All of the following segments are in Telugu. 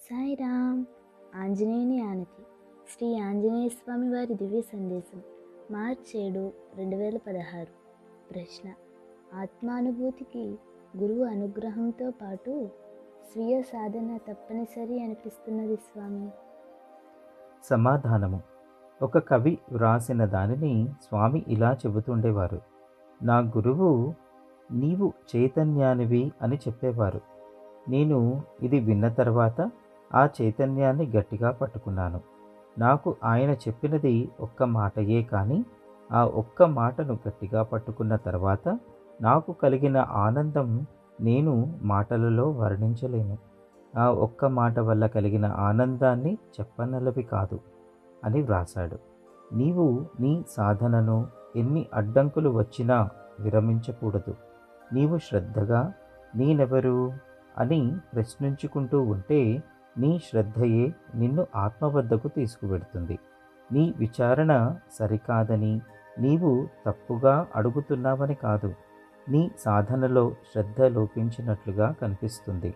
సాయిరామ్. ఆంజనేయుని ఆనతి. శ్రీ ఆంజనేయ స్వామి వారి దివ్య సందేశం. మార్చి 7, 2016. ప్రశ్న: ఆత్మానుభూతికి గురువు అనుగ్రహంతో పాటు స్వీయ సాధన తప్పనిసరి అనిపిస్తున్నది స్వామి. సమాధానము: ఒక కవి వ్రాసిన దానిని స్వామి ఇలా చెబుతుండేవారు. నా గురువు నీవు చైతన్యానివి అని చెప్పేవారు. నేను ఇది విన్న తర్వాత ఆ చైతన్యాన్ని గట్టిగా పట్టుకున్నాను. నాకు ఆయన చెప్పినది ఒక్క మాటయే కానీ ఆ ఒక్క మాటను గట్టిగా పట్టుకున్న తర్వాత నాకు కలిగిన ఆనందం నేను మాటలలో వర్ణించలేను. ఆ ఒక్క మాట వల్ల కలిగిన ఆనందాన్ని చెప్పనలవి కాదు అని వ్రాసాడు. నీవు నీ సాధనను ఎన్ని అడ్డంకులు వచ్చినా విరమించకూడదు. నీవు శ్రద్ధగా నేనెవరు అని ప్రశ్నించుకుంటూ ఉంటే నీ శ్రద్ధయే నిన్ను ఆత్మ వద్దకు తీసుకువెడుతుంది. నీ విచారణ సరికాదని, నీవు తప్పుగా అడుగుతున్నావని కాదు, నీ సాధనలో శ్రద్ధ లోపించినట్లుగా కనిపిస్తుంది.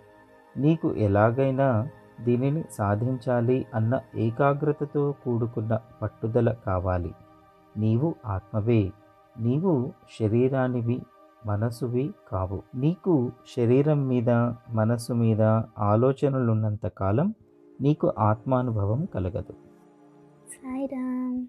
నీకు ఎలాగైనా దీనిని సాధించాలి అన్న ఏకాగ్రతతో కూడుకున్న పట్టుదల కావాలి. నీవు ఆత్మవే, నీవు శరీరానివి, మనసువి కావు. నీకు శరీరం మీద, మనసు మీద ఆలోచనలున్నంత కాలం నీకు ఆత్మానుభవం కలగదు. సాయిరామ్.